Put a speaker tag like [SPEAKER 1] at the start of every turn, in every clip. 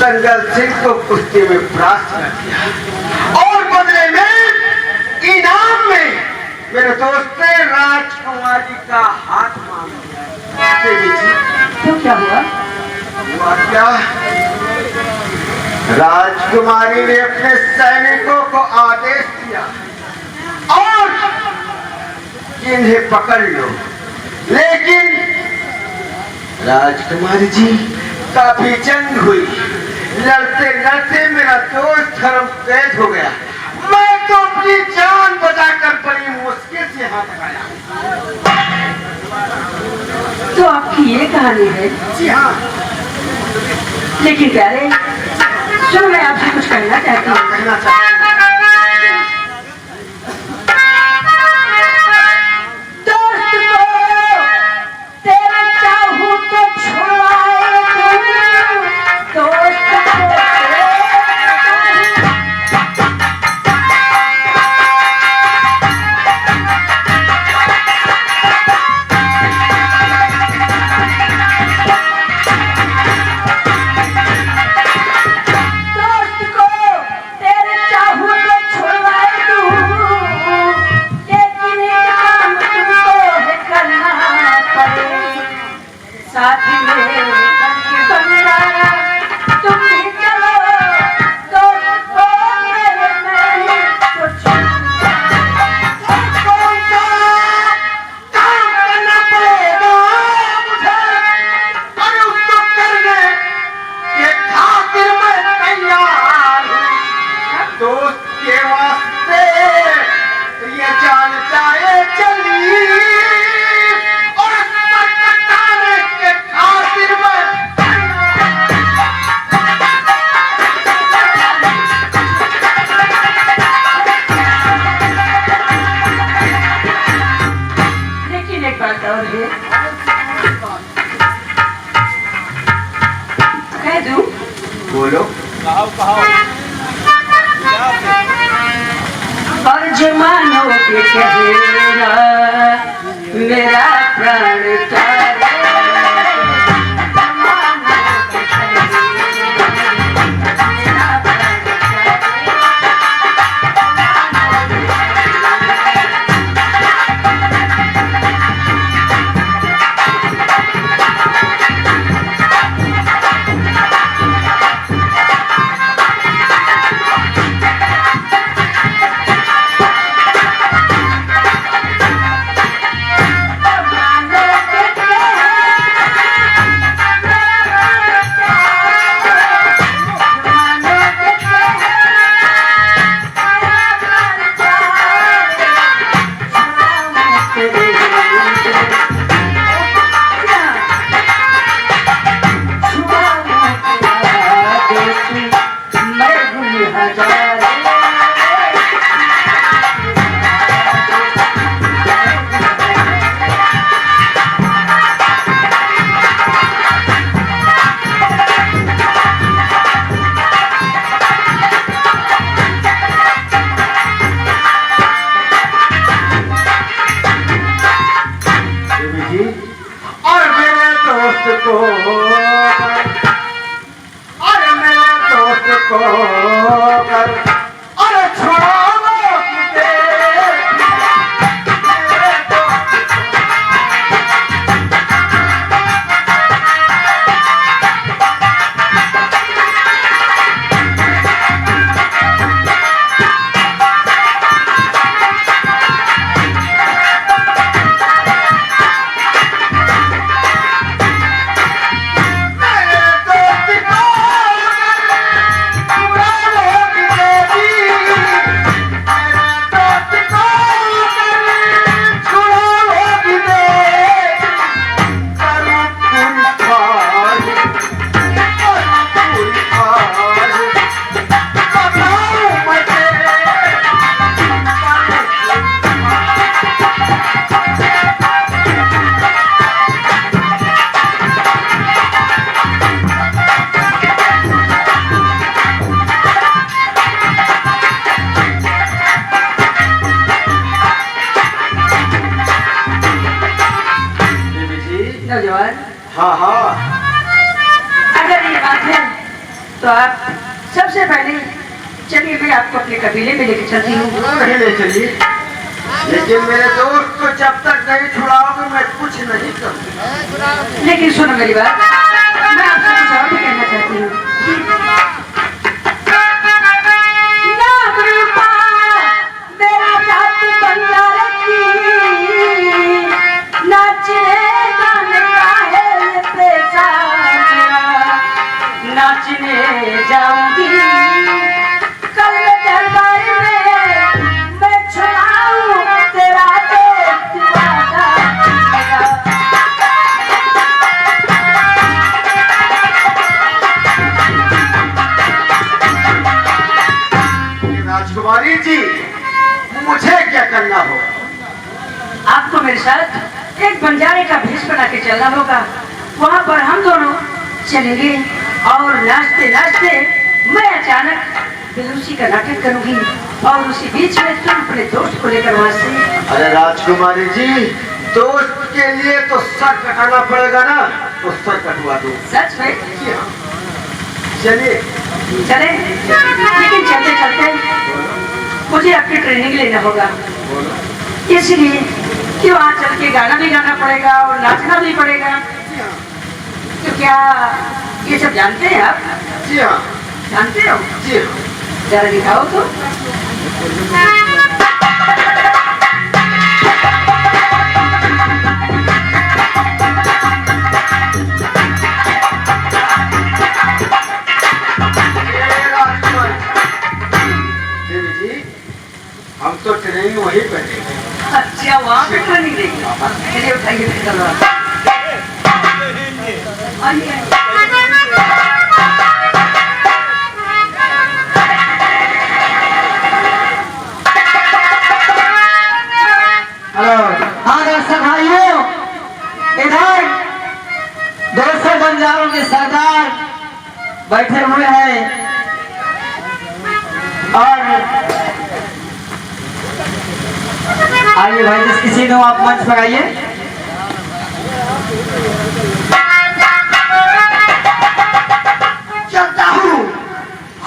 [SPEAKER 1] दंगल सिंह को कुश्ती में परास्त कर दिया और बदले में इनाम में मेरे दोस्त ने राजकुमारी का हाथ मांग लिया। देवी जी,
[SPEAKER 2] तो क्या हुआ?
[SPEAKER 1] हुआ क्या? राजकुमारी ने अपने सैनिकों को आदेश दिया और इन्हें पकड़ लो, लेकिन राजकुमारी जी काफी जंग हुई, लड़ते लड़ते मेरा दोस्त धर्म कैद हो गया। मैं तो अपनी जान बचाकर बड़ी मुश्किल से हाथ लगाया।
[SPEAKER 2] तो आपकी ये कहानी है?
[SPEAKER 1] जी हाँ।
[SPEAKER 2] लेकिन प्यारे, सुनो, मैं आपसे कुछ कहना चाहती हूँ।
[SPEAKER 1] कहना चाहती हूँ। बोलो।
[SPEAKER 2] और जमानो के कहेगा मेरा प्राण तारा,
[SPEAKER 1] हाँ हाँ,
[SPEAKER 2] अगर ये बात है तो आप सबसे पहले चलिए, मैं आपको अपने कबीले में लेके चलती हूँ।
[SPEAKER 1] नहीं ले चलिए, लेकिन मेरे दोस्त को जब तक नहीं छुड़ाओगे मैं कुछ नहीं करूँगा।
[SPEAKER 2] लेकिन सुनो मेरी बात, मैं आपसे कुछ और भी कहना चाहती हूँ। नाम रूपा मेरा जात बंजारे की, नाचे गाने का है ये पेशा मेरा, नाचने जाऊंगी कल दरबार में, मैं छुड़ाऊं तेरा देश दीवाना मेरा।
[SPEAKER 1] राजकुमारी जी, मुझे क्या करना होगा?
[SPEAKER 2] आपको मेरे साथ एक बंजारे का भेष बना के चलना होगा। वहाँ पर हम दोनों चलेंगे और नाचते नाचते मैं अचानक बेलूसी का नाटक करूंगी और उसी बीच में तुम अपने दोस्त को लेकर वहाँ से।
[SPEAKER 1] अरे राजकुमारी जी, दोस्त के लिए तो सर कटाना पड़ेगा ना, तो सर कटवा दो।
[SPEAKER 2] सच में?
[SPEAKER 1] चलिए
[SPEAKER 2] चले, लेकिन चलते चलते मुझे अपनी ट्रेनिंग लेना होगा, इसलिए कि वहाँ चल के गाना भी गाना पड़ेगा और नाचना भी पड़ेगा। तो क्या ये सब जानते हैं आप?
[SPEAKER 1] जी हाँ।
[SPEAKER 2] जानते हो?
[SPEAKER 1] जी हाँ।
[SPEAKER 2] जरा दिखाओ तो।
[SPEAKER 1] देवी जी, हम तो ट्रेनिंग वहीं पे देंगे।
[SPEAKER 2] अच्छा, वहाँ पे ट्रेनिंग देंगे। चलिए उठाइए फिर तलवार। आइए।
[SPEAKER 3] हाँ दर्शक भाइयों, इधर 200 बंजारों के सरदार बैठे हुए हैं और आइए भाई, जिस किसी ने आप मंच पर आइए।
[SPEAKER 1] चलता हूँ,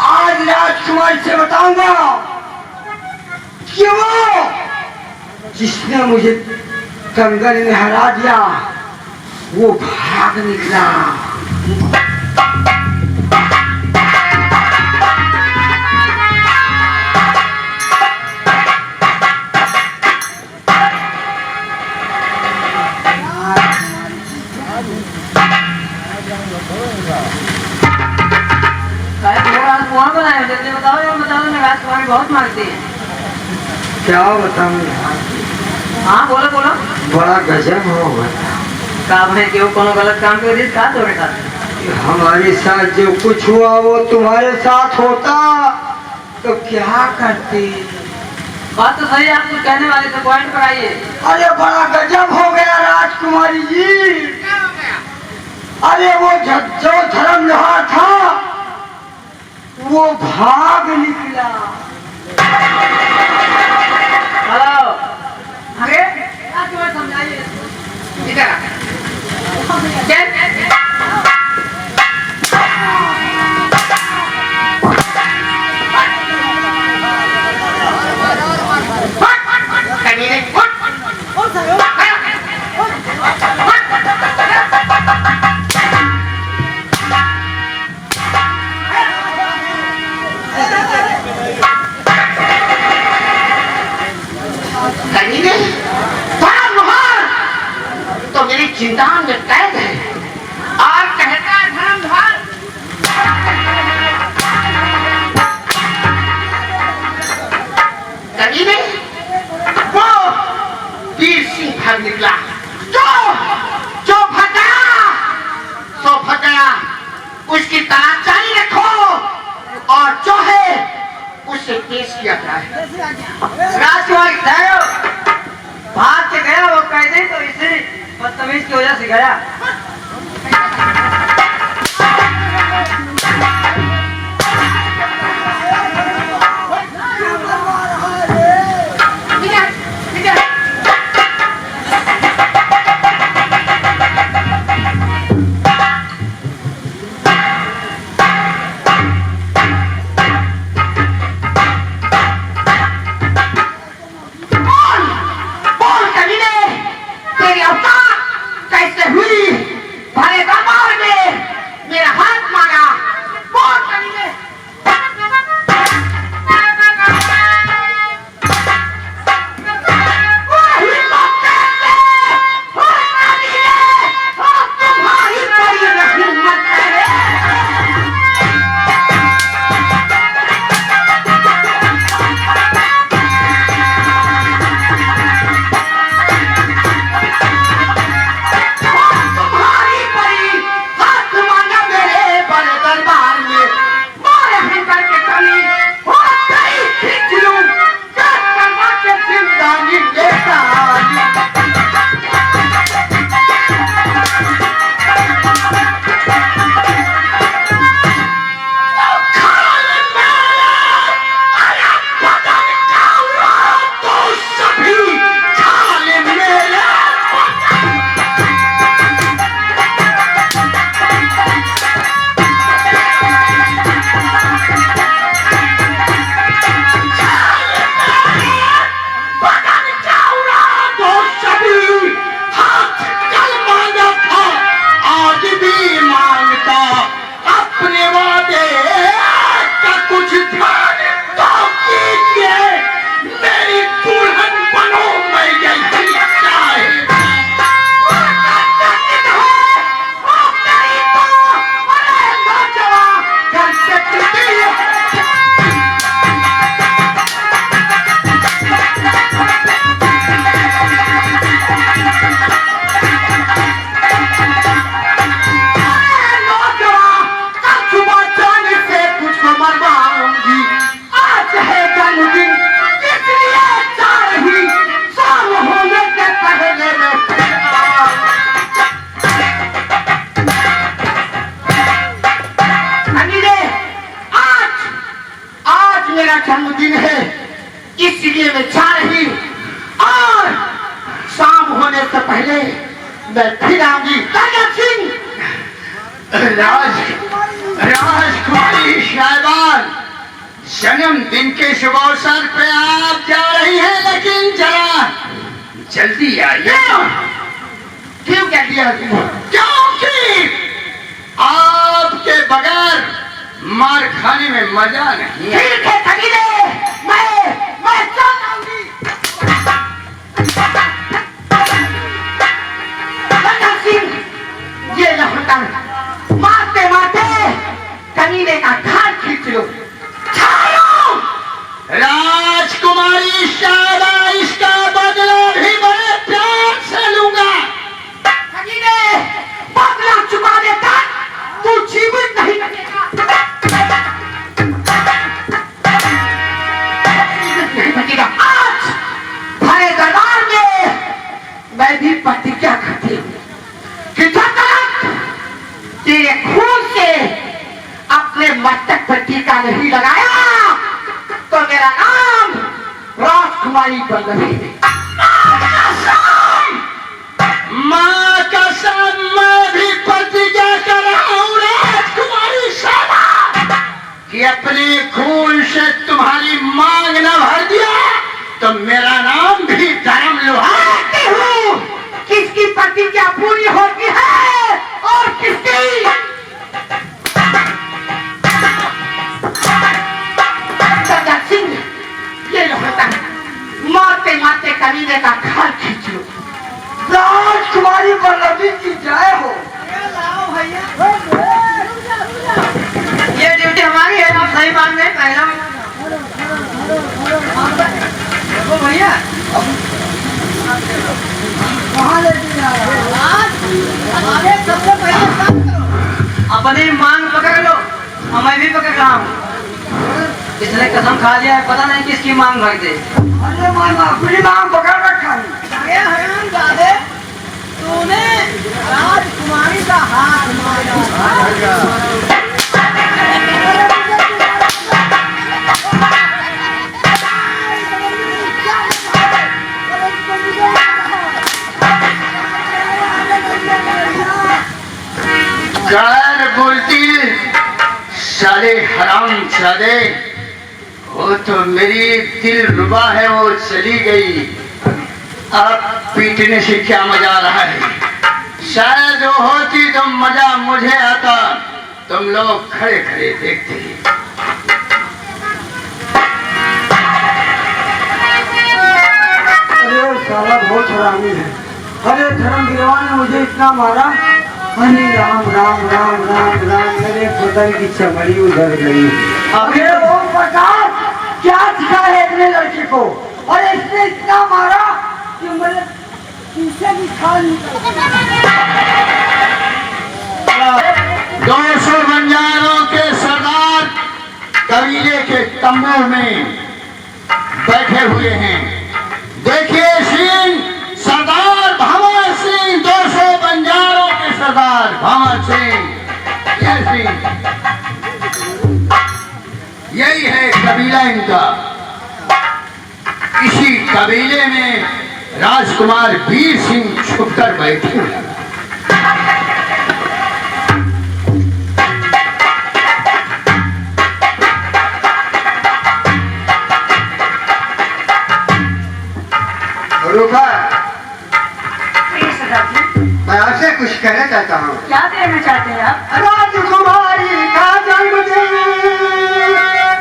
[SPEAKER 1] आज राजकुमारी से बताऊंगा कि वो जिसने मुझे कंगन में हरा दिया वो भाग निकला।
[SPEAKER 2] वहाँ बनाए जल्दी बताओ, यार बताओ ना, राजकुमारी बहुत मांगती है।
[SPEAKER 1] क्या बताऊं,
[SPEAKER 2] हाँ बोलो बोलो।
[SPEAKER 1] बड़ा गजब होगा।
[SPEAKER 2] काम है कि वो कोनो गलत काम कर दी का तोड़े का।
[SPEAKER 1] हमारे साथ जो कुछ हुआ वो तुम्हारे साथ होता तो क्या करती?
[SPEAKER 2] बात तो सही है, आप कुछ कहने वाले थे, पॉइंट पर आइए।
[SPEAKER 1] अरे बड़ा गजब हो गया राजकुमारी जी। अरे वो जो धर्मलोहार था वो भाग निकला।
[SPEAKER 2] हेलो, आगे राजकुमार समझाइए। इधर
[SPEAKER 1] तो मेरी चिंता में कैद है और कहता है धर्मधार। करीने वो वीर सिंह भाग निकला, जो भाग गया सो भाग गया। उसकी तलाश जारी रखो और जो है उसे पेश किया जाए।
[SPEAKER 2] राजकुमार भाग के गया, वो कैदे तो इसे बदतमीज की वजह से गया।
[SPEAKER 1] जन्मदिन है, इसलिए मैं जा रही और शाम होने से पहले मैं फिर आऊंगी। राजकुमारी साहिबान, जन्मदिन के शुभ अवसर पे आप जा रही हैं, लेकिन जरा जल्दी आइए। क्यों कह दिया? क्योंकि आपके बगैर मार खाने में मजा नहीं है। ठीक है खलीले, मैं चल आऊंगी। ये लहटा मारते मारते कमीने का खाल खींच लो। राजकुमारी शारदा, इसका बदला भी बड़े प्यार से लूंगा। बदला चुका देता तू जीवित नहीं बचेगा। आज भरे दरबार में मैं भी प्रतिज्ञा करती हूँ कि जब तक तेरे खून से अपने मस्तक पर टीका नहीं लगाया तो मेरा नाम राजकुमारी पल्लवी है। माँ कसम, मैं भी प्रतिज्ञा कर रहा हूँ राजकुमारी शारदा कि अपने खून से तुम्हारी मांग न भर दिया तो मेरा नाम भी धर्म लुहाती हूँ। किसकी प्रतिज्ञा पूरी होती है और किसकी? सिंह, ये लो मारते मारते कमीने का खाल खींच लो। राजकुमारी पल्लवी की जय हो।
[SPEAKER 2] ये ड्यूटी हमारी है, आप सही बात में पहला देखो भैया सबसे पहले अपनी मांग पकड़ लो, मैं भी पकड़ रहा हूँ। इसने कसम खा लिया है, पता नहीं किसकी मांग भर दे।
[SPEAKER 1] अरे मामा, अपनी मांग पकड़ रखा है।
[SPEAKER 2] हरामजादे, तूने राजकुमारी का हाथ मारा।
[SPEAKER 1] गैर बोलती साले हरामजादे, वो तो मेरी दिल रुबा है, वो चली गई। अब पीटने से क्या मजा आ रहा है? शायद वो होती तो मजा मुझे आता, तुम लोग खड़े खड़े देखते ही।
[SPEAKER 3] अरे साला बहुत हरामी है। अरे धर्म गिरवा ने मुझे इतना मारा। अरे राम राम राम राम राम, मेरे बदन की चमड़ी उधर गई।
[SPEAKER 1] अरे ओम प्रकाश, क्या सिखा है इतने लड़के को? और इसने इतना मारा कि मेरे पीछे भी खा निकल। 200 बंजारों के सरदार कबीले के तंबू में बैठे हुए हैं। देखिए सीन, सरदार भंवर सिंह, 200 बंजारों के सरदार भंवर सिंह। यही है कबीला इनका। इसी कबीले में राजकुमार वीर सिंह छुपकर बैठे हुए। रूपा, मैं आपसे कुछ कहना चाहता हूँ।
[SPEAKER 2] क्या कहना चाहते हैं आप?
[SPEAKER 1] राजकुमारी का जन्मदिन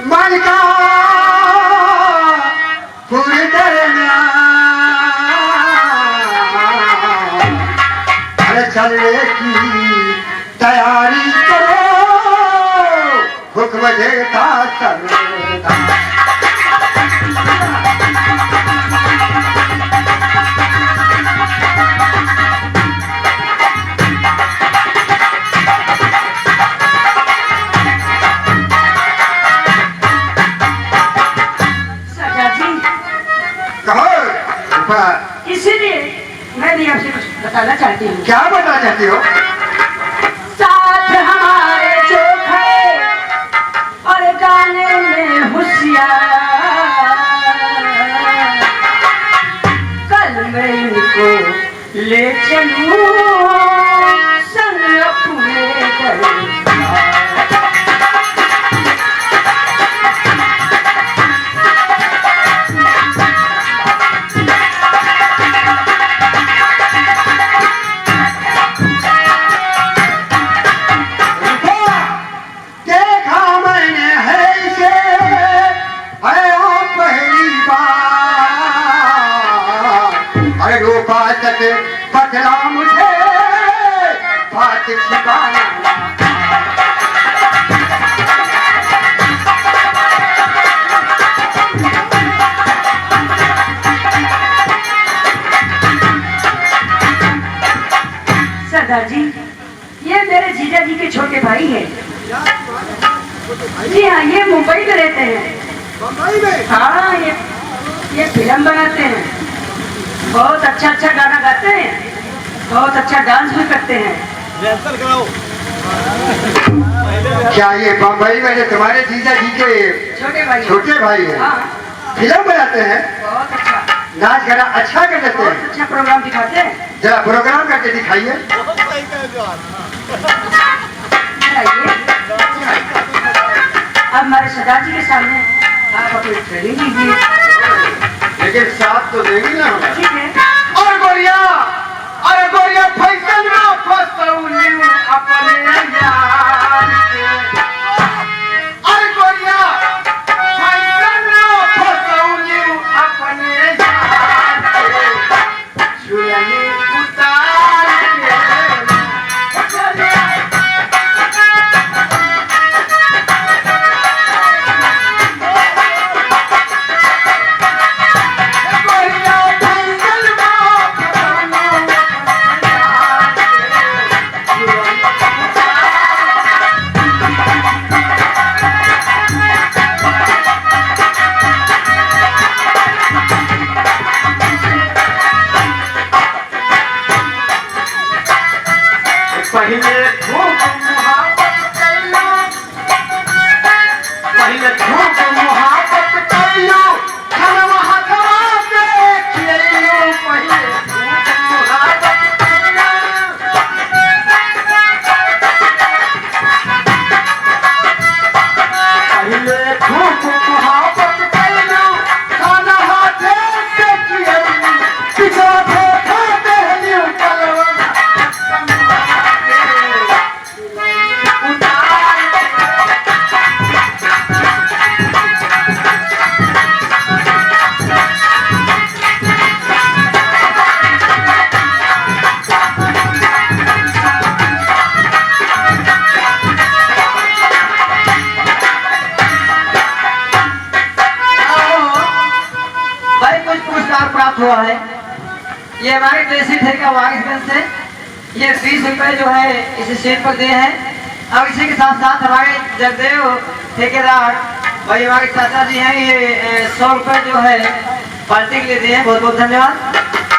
[SPEAKER 1] मन का पूरे दरमियान, अरे चलने की तैयारी करो, हुक्म देता सरदार।
[SPEAKER 2] इसीलिए मैं भी आपसे कुछ बताना चाहती हूँ।
[SPEAKER 1] क्या बताना चाहती हो?
[SPEAKER 2] साथ हमारे जो है और गाने में होशियार,
[SPEAKER 1] के ठिकाना
[SPEAKER 2] सरदार जी, ये मेरे जीजा जी के छोटे भाई हैं। जी हाँ, ये मुंबई में रहते हैं।
[SPEAKER 3] बम्बई में?
[SPEAKER 2] हाँ, ये फिल्म बनाते हैं, बहुत अच्छा अच्छा गाना गाते हैं, बहुत अच्छा डांस भी करते हैं।
[SPEAKER 1] क्या ये बम्बई में जो तुम्हारे जीजा जी के
[SPEAKER 2] छोटे भाई
[SPEAKER 1] हैं?
[SPEAKER 2] हाँ,
[SPEAKER 1] फिल्म बनाते हैं,
[SPEAKER 2] बहुत अच्छा,
[SPEAKER 1] नाच गाना अच्छा कर लेते
[SPEAKER 2] बहुत
[SPEAKER 1] हैं।
[SPEAKER 2] अच्छा प्रोग्राम दिखाते हैं।
[SPEAKER 1] जरा प्रोग्राम करके दिखाइए।
[SPEAKER 2] आइए। अब हमारे सरदार जी के सामने आप अपनी ट्रेनिंग कीजिए।
[SPEAKER 1] लेकिन साथ तो देंगी ना हमें।
[SPEAKER 2] ठीक है।
[SPEAKER 1] और गोरिया, अरे गोरिया फैसल में फसौली अपने यार के। अरे गोरिया फैसल में फसौली अपने यार के। झुलनी उतार के गोरिया फैसल में फसौली अपने यार के। झुलनी पहले खूब मोहब्बत कइलो, पहले खूब मोहब्बत कइलो, खनवा हथवा से खिलैलो, पहले खूब मोहब्बत कइलो। पहले खूब मोहब्बत कइलो, खाना हाथे से खिलैलो, पिछवा फेंका देहलियो कलवना।
[SPEAKER 4] भाई कुछ पुरस्कार प्राप्त हुआ है। ये हमारे देसी ठेका वारिसगंज से ये 20 रुपए जो है इस स्टेज पर दिए हैं। और इसी के साथ साथ हमारे जगदेव ठेकेदार भाई हमारे चाचा जी हैं, ये 100 रुपए जो है पार्टी के लिए दिए हैं। बहुत बहुत धन्यवाद,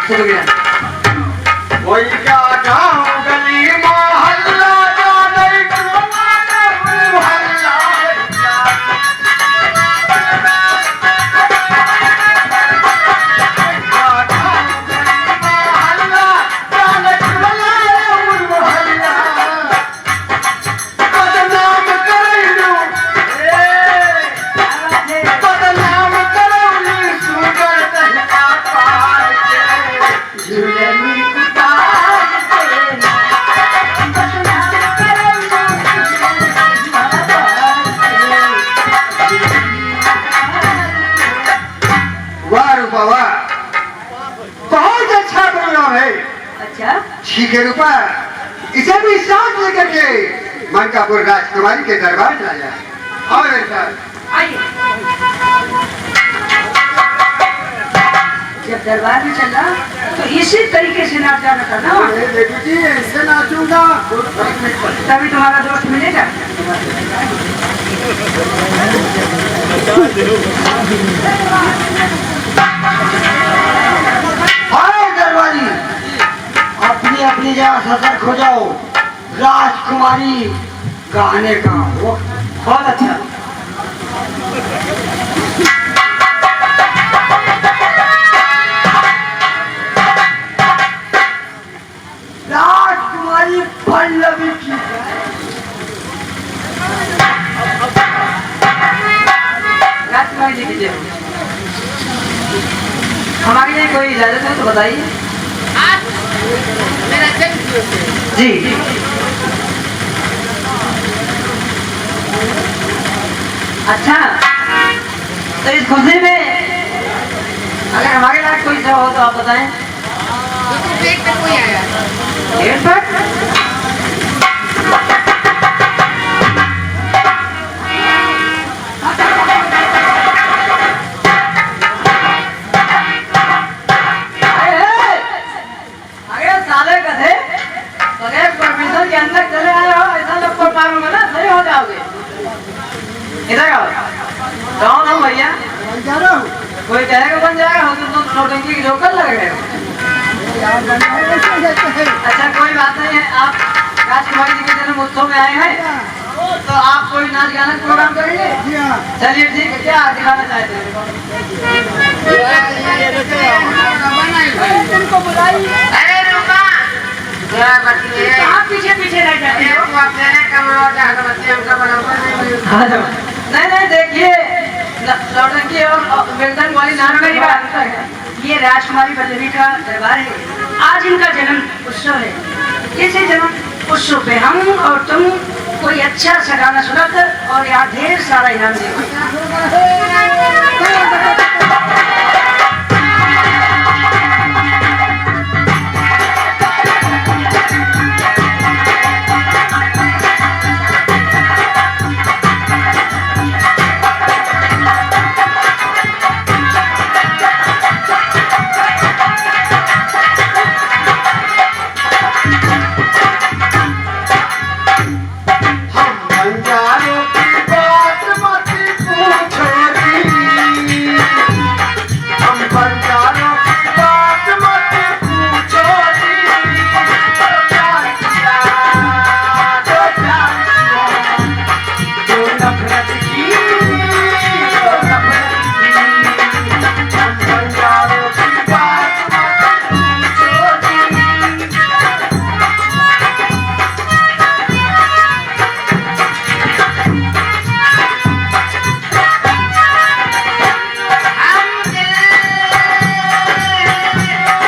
[SPEAKER 4] शुक्रिया।
[SPEAKER 1] कोई क्या गाँव गली मोहल्ला जाने को मोहल्ला बदनाम करैलू, बदनाम करौली सुगर दहिया पार के। झुलनी उतार के बदनाम करौली सुगर दहिया पार के। वाह रूपा वाह, बहुत अच्छा प्रोग्राम है।
[SPEAKER 2] अच्छा,
[SPEAKER 1] ठीक है रूपा, इसे भी साथ लेकर के मनकापुर राजकुमारी के दरबार में लाया। और ऐसा
[SPEAKER 2] आइए। जब दरबार में चला तो इसी तरीके से नाच जाना था ना,
[SPEAKER 1] बेटी जी ऐसे नाचूंगा
[SPEAKER 2] तभी तुम्हारा दोस्त मिलेगा।
[SPEAKER 3] अरे दरबारी, अपनी अपनी जगह सतर्क हो जाओ। राजकुमारी गाने का वक्त
[SPEAKER 4] बहुत अच्छा।
[SPEAKER 3] राजकुमारी पल्लवी की
[SPEAKER 4] राजकुमारी जी कीजिए। हमारे लिए कोई इजाजत है तो बताइए। जी जी। अच्छा, तो इस खुशी में अगर हमारे लायक कोई सेवा हो तो आप बताएं।
[SPEAKER 5] कोई आया
[SPEAKER 4] गेट पर नौटंकी के जोकर लग गए हो। अच्छा कोई बात नहीं है, आप राजकुमारी जी के जन्म उत्सव में आए हैं तो आप कोई नाच गाना का प्रोग्राम करेंगे? चलिए ठीक है, क्या दिखाना चाहते हैं?
[SPEAKER 1] अरे रुका क्या बच्चे
[SPEAKER 2] आप पीछे पीछे रह जाते हो।
[SPEAKER 1] तू अकेले कमरा जाकर बच्चे हमका बनाओ
[SPEAKER 4] नहीं नहीं, देखिए नौटंकी और मृदंग वाली नाच
[SPEAKER 2] मेरी बात
[SPEAKER 4] है।
[SPEAKER 2] ये राजकुमारी पल्लवी का दरबार है। आज इनका जन्म उत्सव है। इसी जन्म उत्सव पे हम और तुम कोई अच्छा सा गाना सुनाकर और यहाँ ढेर सारा इनाम देगा।
[SPEAKER 1] हम बंजारों की बात मत पूछो जी हम बंजारों की बात मत पूछो जी तो प्यार किया तो प्यार किया जो नफरत की तो नफरत की हम बंजारों की बात मत पूछो जी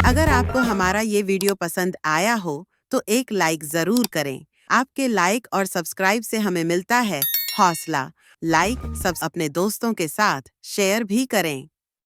[SPEAKER 5] अगर आपको हमारा ये वीडियो पसंद आया हो तो एक लाइक जरूर करें। आपके लाइक और सब्सक्राइब से हमें मिलता है हौसला। लाइक सब अपने दोस्तों के साथ शेयर भी करें।